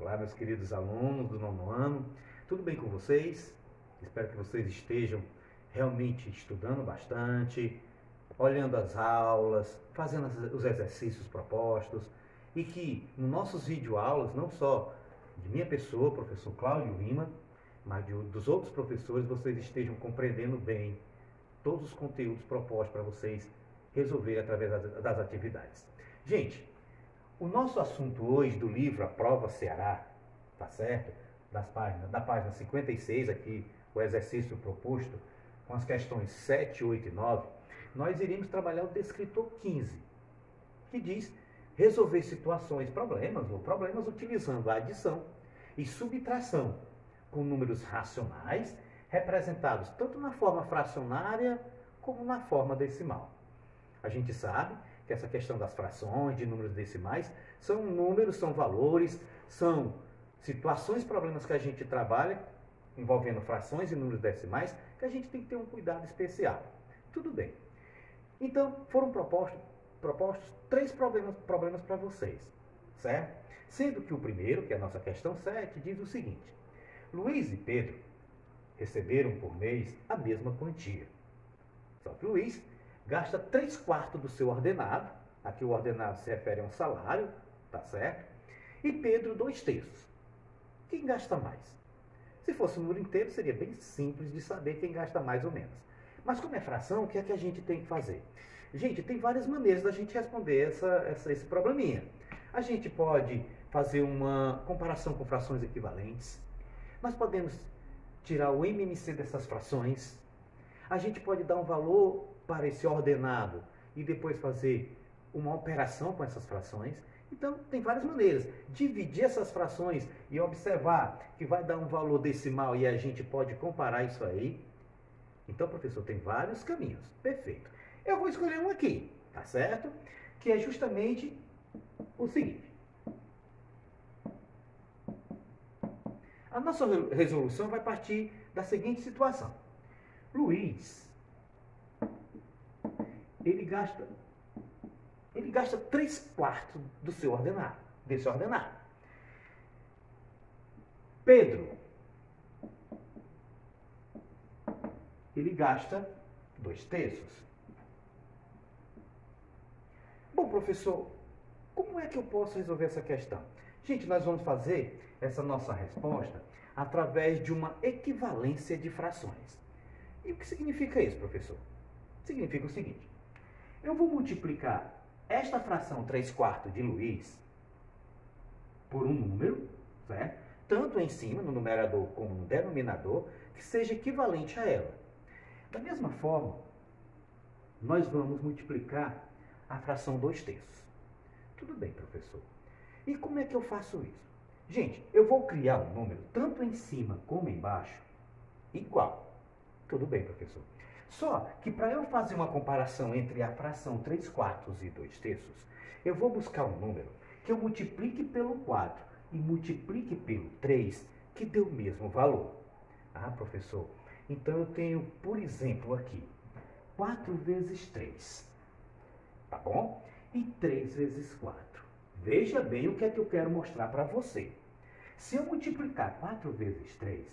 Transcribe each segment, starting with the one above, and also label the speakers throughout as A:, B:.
A: Olá, meus queridos alunos do nono ano, tudo bem com vocês? Espero que vocês estejam realmente estudando bastante, olhando as aulas, fazendo os exercícios propostos e que nos nossos videoaulas, não só de minha pessoa, professor Cláudio Lima, mas dos outros professores, vocês estejam compreendendo bem todos os conteúdos propostos para vocês resolverem através das atividades. Gente, o nosso assunto hoje do livro A Prova Ceará, tá certo? Da página 56 aqui, o exercício proposto, com as questões 7, 8 e 9, nós iremos trabalhar o descritor 15, que diz resolver situações, problemas utilizando a adição e subtração com números racionais, representados tanto na forma fracionária como na forma decimal. A gente sabe que essa questão das frações, de números decimais, são números, são valores, são situações, problemas que a gente trabalha, envolvendo frações e números decimais, que a gente tem que ter um cuidado especial. Tudo bem. Então, foram propostos 3 problemas para vocês, certo? Sendo que o primeiro, que é a nossa questão 7, diz o seguinte: Luiz e Pedro receberam por mês a mesma quantia. Só que Luiz gasta 3/4 do seu ordenado, aqui o ordenado se refere a um salário, tá certo? E Pedro 2/3. Quem gasta mais? Se fosse o número inteiro, seria bem simples de saber quem gasta mais ou menos. Mas como é fração, o que é que a gente tem que fazer? Gente, tem várias maneiras da gente responder esse probleminha. A gente pode fazer uma comparação com frações equivalentes. Nós podemos tirar o MMC dessas frações. A gente pode dar um valor para esse ordenado e depois fazer uma operação com essas frações. Então, tem várias maneiras. Dividir essas frações e observar que vai dar um valor decimal e a gente pode comparar isso aí. Então, professor, tem vários caminhos. Perfeito. Eu vou escolher um aqui, tá certo? Que é justamente o seguinte. A nossa resolução vai partir da seguinte situação. Luiz, ele gasta 3/4 do seu ordenado, desse ordenado. Pedro, ele gasta 2/3. Bom, professor, como é que eu posso resolver essa questão? Gente, nós vamos fazer essa nossa resposta através de uma equivalência de frações. E o que significa isso, professor? Significa o seguinte: eu vou multiplicar esta fração 3/4 de Luiz por um número, certo? Tanto em cima, no numerador, como no denominador, que seja equivalente a ela. Da mesma forma, nós vamos multiplicar a fração 2/3. Tudo bem, professor. E como é que eu faço isso? Gente, eu vou criar um número, tanto em cima como embaixo, igual. Tudo bem, professor. Só que para eu fazer uma comparação entre a fração 3/4 e 2/3, eu vou buscar um número que eu multiplique pelo 4 e multiplique pelo 3, que dê o mesmo valor. Ah, professor, então eu tenho, por exemplo, aqui, 4 vezes 3, tá bom? E 3 vezes 4. Veja bem o que é que eu quero mostrar para você. Se eu multiplicar 4 vezes 3,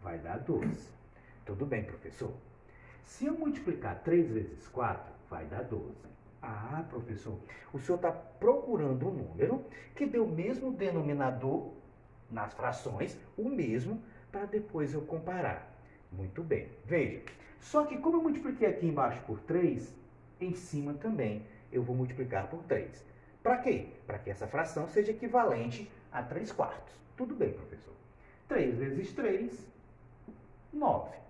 A: vai dar 12. Tudo bem, professor? Se eu multiplicar 3 vezes 4, vai dar 12. Ah, professor, o senhor está procurando um número que dê o mesmo denominador nas frações, o mesmo, para depois eu comparar. Muito bem. Veja, só que como eu multipliquei aqui embaixo por 3, em cima também eu vou multiplicar por 3. Para quê? Para que essa fração seja equivalente a 3/4. Tudo bem, professor. 3 vezes 3, 9.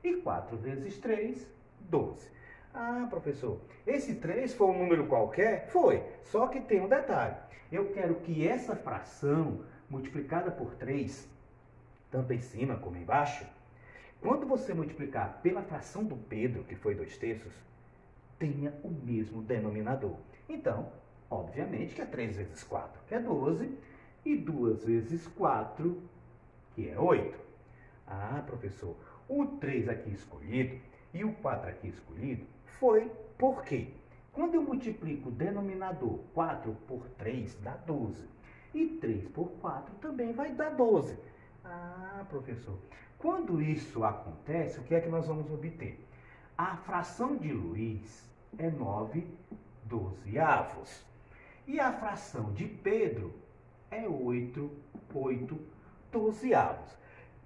A: E 4 vezes 3, 12. Ah, professor, esse 3 foi um número qualquer? Foi. Só que tem um detalhe. Eu quero que essa fração multiplicada por 3, tanto em cima como embaixo, quando você multiplicar pela fração do Pedro, que foi 2/3, tenha o mesmo denominador. Então, obviamente que é 3 vezes 4, que é 12, e 2 vezes 4, que é 8. Ah, professor, o 3 aqui escolhido e o 4 aqui escolhido foi porque quando eu multiplico o denominador 4 por 3 dá 12. E 3 por 4 também vai dar 12. Ah, professor, quando isso acontece, o que é que nós vamos obter? A fração de Luiz é 9/12. E a fração de Pedro é 8/12.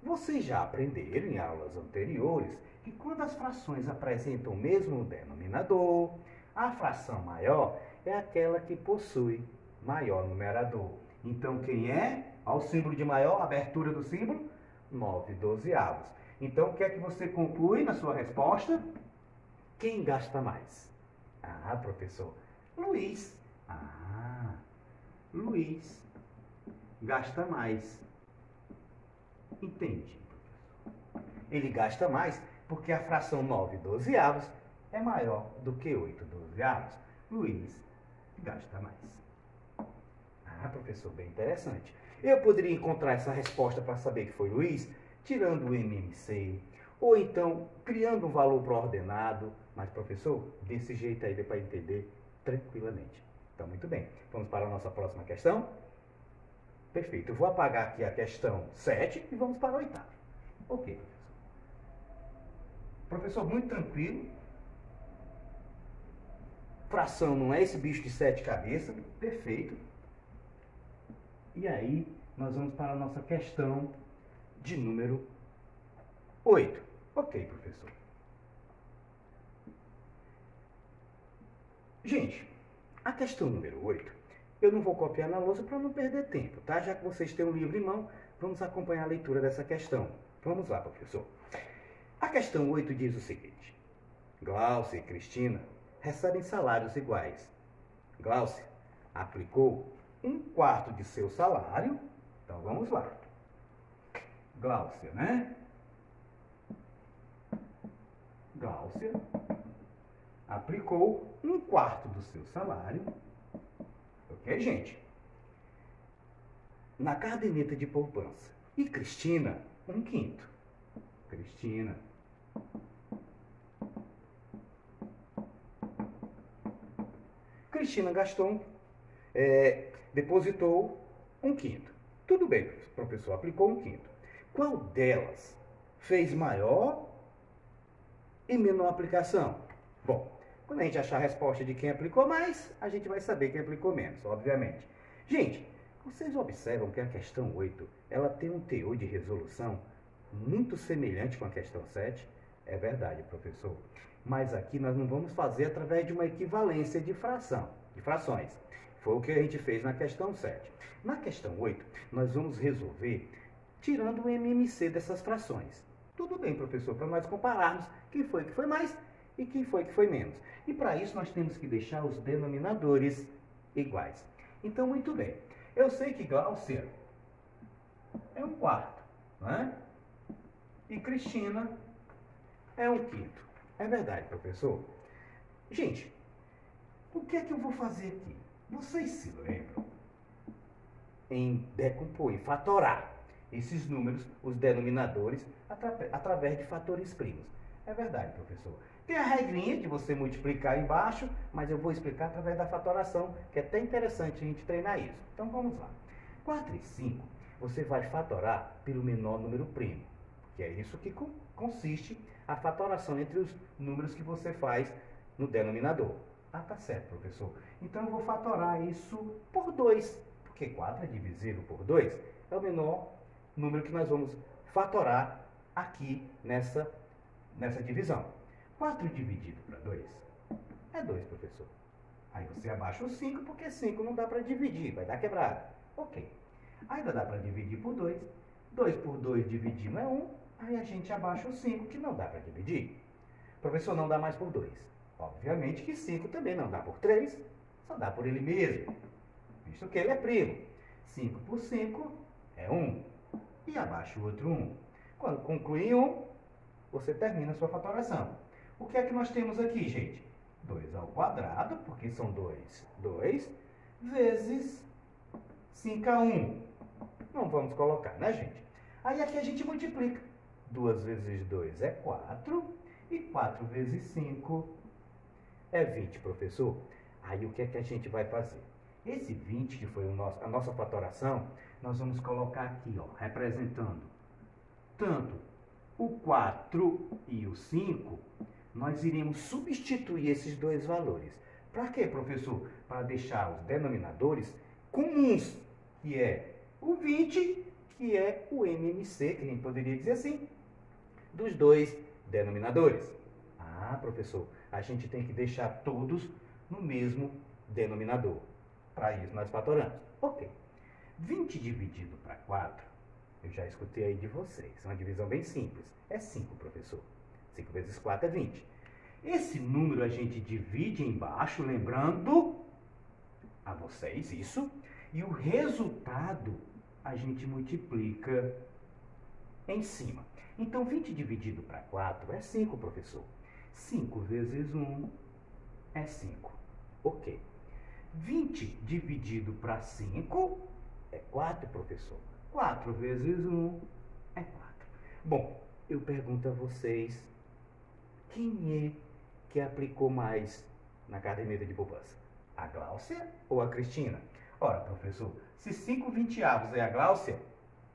A: Vocês já aprenderam em aulas anteriores que quando as frações apresentam o mesmo denominador, a fração maior é aquela que possui maior numerador. Então, quem é? Olha o símbolo de maior, a abertura do símbolo, 9/12. Então, o que é que você conclui na sua resposta? Quem gasta mais? Ah, professor, Luiz. Ah, Luiz gasta mais. Entende, professor? Ele gasta mais porque a fração 9/12 é maior do que 8/12. Luiz gasta mais. Ah, professor, bem interessante. Eu poderia encontrar essa resposta para saber que foi Luiz, tirando o MMC, ou então criando um valor pró-ordenado. Mas, professor, desse jeito aí deu para entender tranquilamente. Então, muito bem. Vamos para a nossa próxima questão? Perfeito. Eu vou apagar aqui a questão 7 e vamos para a 8ª. Ok, professor. Professor, muito tranquilo. Fração não é esse bicho de 7 cabeças. Perfeito. E aí, nós vamos para a nossa questão de número 8. Ok, professor. Gente, a questão número 8, eu não vou copiar na lousa para não perder tempo, tá? Já que vocês têm um livro em mão, vamos acompanhar a leitura dessa questão. Vamos lá, professor. A questão 8 diz o seguinte: Glaucia e Cristina recebem salários iguais. Glaucia aplicou 1/4 de seu salário. Então, vamos lá. Glaucia, né? Glaucia aplicou 1/4 do seu salário. Ok, gente? Na caderneta de poupança. E Cristina, 1/5. Cristina gastou, depositou 1/5. Tudo bem, professor, aplicou 1/5. Qual delas fez maior e menor aplicação? Bom, quando a gente achar a resposta de quem aplicou mais, a gente vai saber quem aplicou menos, obviamente. Gente, vocês observam que a questão 8, ela tem um teor de resolução muito semelhante com a questão 7? É verdade, professor. Mas aqui nós não vamos fazer através de uma equivalência de frações. Foi o que a gente fez na questão 7. Na questão 8, nós vamos resolver tirando o MMC dessas frações. Tudo bem, professor, para nós compararmos quem foi que foi mais e quem foi que foi menos. E para isso nós temos que deixar os denominadores iguais. Então, muito bem. Eu sei que Glaucia é 1/4, né? E Cristina é 1/5. É verdade, professor? Gente, o que é que eu vou fazer aqui? Vocês se lembram em decompor, em fatorar esses números, os denominadores, através de fatores primos? É verdade, professor. Tem a regrinha de você multiplicar embaixo, mas eu vou explicar através da fatoração, que é até interessante a gente treinar isso. Então vamos lá. 4 e 5, você vai fatorar pelo menor número primo, que é isso que consiste a fatoração entre os números que você faz no denominador. Ah, tá certo, professor. Então eu vou fatorar isso por 2, porque 4 é divisível por 2, é o menor número que nós vamos fatorar aqui nessa divisão. 4 dividido para 2 é 2, professor. Aí você abaixa o 5, porque 5 não dá para dividir, vai dar quebrado. Ok. Ainda dá para dividir por 2. 2 por 2 dividindo é 1. Aí a gente abaixa o 5, que não dá para dividir. Professor, não dá mais por 2. Obviamente que 5 também não dá por 3, só dá por ele mesmo, visto que ele é primo. 5 por 5 é 1. E abaixa o outro 1. Quando concluir 1, você termina a sua fatoração. O que é que nós temos aqui, gente? 2 ao quadrado, porque são 2, vezes 5/1. Não vamos colocar, né, gente? Aí aqui a gente multiplica. 2 vezes 2 é 4, e 4 vezes 5 é 20, professor. Aí o que é que a gente vai fazer? Esse 20, que foi a nossa fatoração, nós vamos colocar aqui, ó, representando tanto o 4 e o 5, nós iremos substituir esses dois valores. Para quê, professor? Para deixar os denominadores comuns, que é o 20, que é o MMC, que a gente poderia dizer assim, dos dois denominadores. Ah, professor, a gente tem que deixar todos no mesmo denominador. Para isso nós fatoramos. Ok. 20 dividido para 4, eu já escutei aí de vocês. É uma divisão bem simples. É 5, professor. 5 vezes 4 é 20. Esse número a gente divide embaixo, lembrando a vocês isso. E o resultado a gente multiplica em cima. Então, 20 dividido para 4 é 5, professor. 5 vezes 1 é 5. Ok. 20 dividido para 5 é 4, professor. 4 vezes 1 é 4. Bom, eu pergunto a vocês, quem é que aplicou mais na caderneta de poupança? A Gláucia ou a Cristina? Ora, professor, se 5 vinteavos é a Gláucia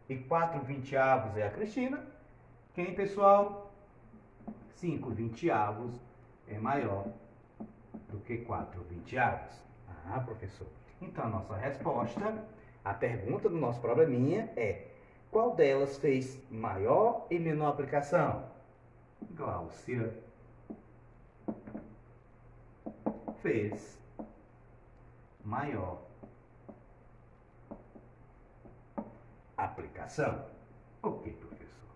A: e 4 vinteavos é a Cristina, quem, pessoal? 5 vinteavos é maior do que 4 vinteavos. Ah, professor. Então, a nossa resposta, a pergunta do nosso probleminha é: qual delas fez maior e menor aplicação? Gláucia fez maior aplicação. Ok, professor.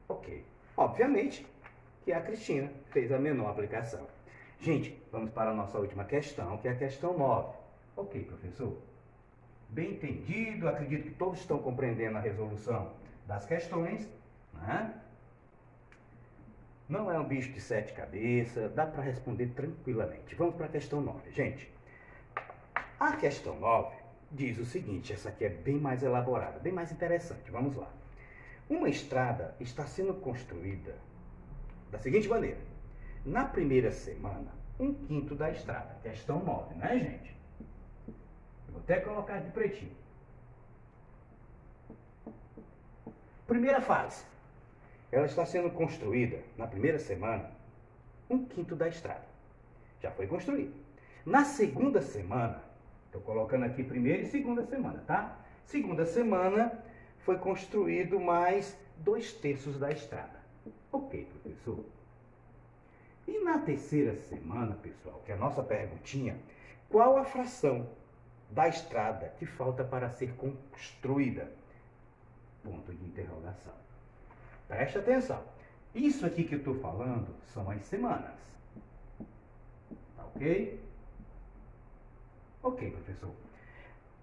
A: Ok. Obviamente que a Cristina fez a menor aplicação. Gente, vamos para a nossa última questão, que é a questão 9. Ok, professor. Bem entendido, acredito que todos estão compreendendo a resolução das questões, né? Não é um bicho de 7 cabeças, dá para responder tranquilamente. Vamos para a questão 9, gente. A questão 9 diz o seguinte, essa aqui é bem mais elaborada, bem mais interessante, vamos lá. Uma estrada está sendo construída da seguinte maneira: na primeira semana, 1/5 da estrada. Questão 9, né, gente? Eu vou até colocar de pretinho. Primeira fase. Ela está sendo construída na primeira semana, 1/5 da estrada. Já foi construída. Na segunda semana, estou colocando aqui primeira e segunda semana, tá? Segunda semana foi construído mais 2/3 da estrada. Ok, professor. E na terceira semana, pessoal, que é a nossa perguntinha, qual a fração da estrada que falta para ser construída? Ponto de interrogação. Preste atenção. Isso aqui que eu estou falando são as semanas. Tá ok? Ok, professor.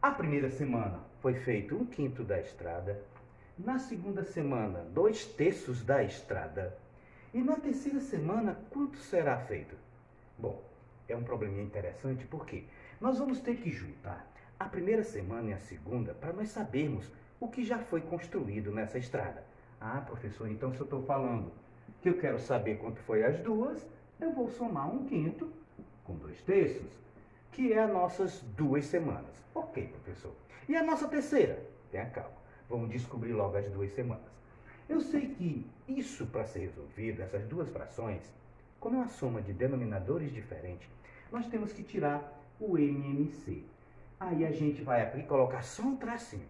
A: A primeira semana foi feito 1/5 da estrada. Na segunda semana, 2/3 da estrada. E na terceira semana, quanto será feito? Bom, é um probleminha interessante porque nós vamos ter que juntar a primeira semana e a segunda para nós sabermos o que já foi construído nessa estrada. Ah, professor, então se eu estou falando que eu quero saber quanto foi as duas, eu vou somar 1/5 com 2/3, que é as nossas 2 semanas. Ok, professor. E a nossa terceira? Tenha calma. Vamos descobrir logo as 2 semanas. Eu sei que isso, para ser resolvido, essas duas frações, como é uma soma de denominadores diferentes, nós temos que tirar o MMC. Aí a gente vai aqui colocar só um tracinho.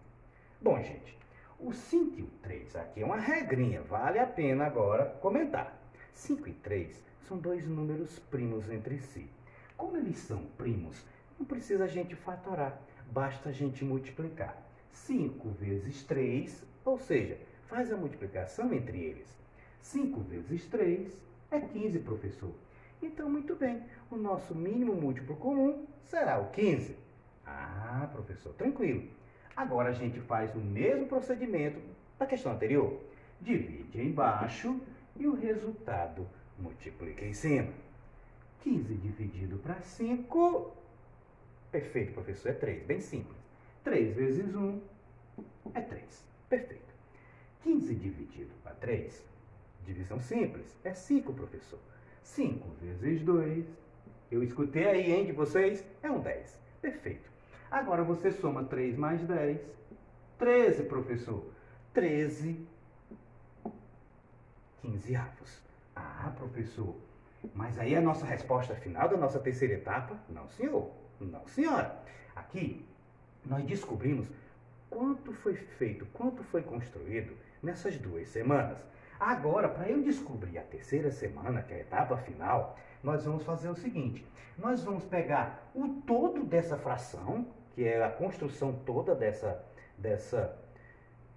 A: Bom, gente, o 5 e o 3 aqui é uma regrinha, vale a pena agora comentar. 5 e 3 são dois números primos entre si. Como eles são primos, não precisa a gente fatorar, basta a gente multiplicar. 5 vezes 3, ou seja, faz a multiplicação entre eles. 5 vezes 3 é 15, professor. Então, muito bem, o nosso mínimo múltiplo comum será o 15. Ah, professor, tranquilo. Agora a gente faz o mesmo procedimento da questão anterior. Divide embaixo e o resultado multiplica em cima. 15 dividido para 5, perfeito, professor, é 3, bem simples. 3 vezes 1 é 3, perfeito. 15 dividido para 3, divisão simples, é 5, professor. 5 vezes 2, eu escutei aí, hein, de vocês? É um 10. Perfeito. Agora você soma 3 mais 10. 13, professor. 13 quinzeavos. Ah, professor, mas aí a nossa resposta final da nossa terceira etapa? Não, senhor. Não, senhora. Aqui, nós descobrimos quanto foi feito, quanto foi construído nessas 2 semanas. Agora, para eu descobrir a terceira semana, que é a etapa final, nós vamos fazer o seguinte. Nós vamos pegar o todo dessa fração, que é a construção toda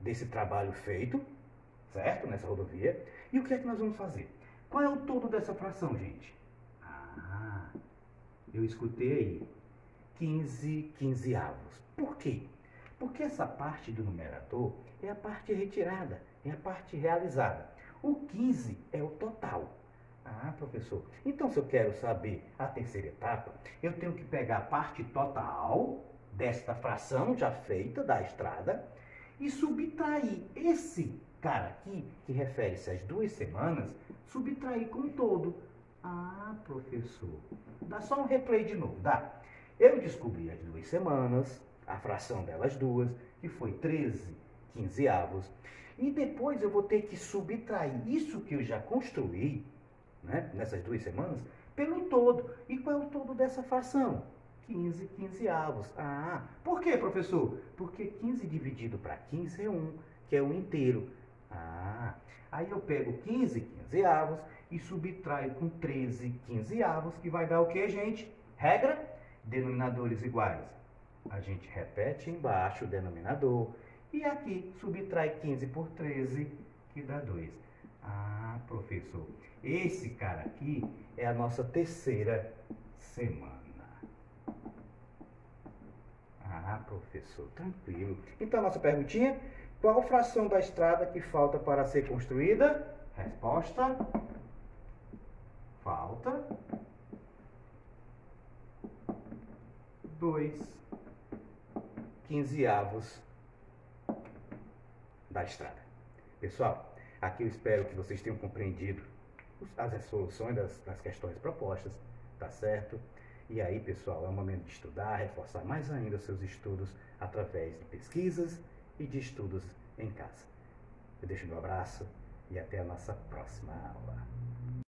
A: desse trabalho feito, certo? Nessa rodovia. E o que é que nós vamos fazer? Qual é o todo dessa fração, gente? Ah, eu escutei aí. 15 quinzeavos. Por quê? Porque essa parte do numerador é a parte retirada, é a parte realizada. O 15 é o total. Ah, professor, então se eu quero saber a terceira etapa, eu tenho que pegar a parte total desta fração já feita da estrada e subtrair esse cara aqui, que refere-se às 2 semanas, subtrair com o todo. Ah, professor, dá só um replay de novo, dá? Eu descobri as 2 semanas, a fração delas duas, que foi 13 quinzeavos, e depois eu vou ter que subtrair isso que eu já construí, né, nessas 2 semanas, pelo todo. E qual é o todo dessa fração? 15 quinzeavos. Ah, por quê, professor? Porque 15 dividido para 15 é 1, que é um inteiro. Ah, aí eu pego 15 quinzeavos e subtraio com 13 quinzeavos, que vai dar o quê, gente? Regra? Denominadores iguais. A gente repete embaixo o denominador e aqui subtrai 15 por 13, que dá 2. Ah, professor, esse cara aqui é a nossa terceira semana. Ah, professor, tranquilo. Então, a nossa perguntinha: qual fração da estrada que falta para ser construída? Resposta: falta 2 quinzeavos da estrada. Pessoal, aqui eu espero que vocês tenham compreendido as soluções das questões propostas, tá certo? E aí, pessoal, é o momento de estudar, reforçar mais ainda os seus estudos através de pesquisas e de estudos em casa. Eu deixo meu abraço e até a nossa próxima aula.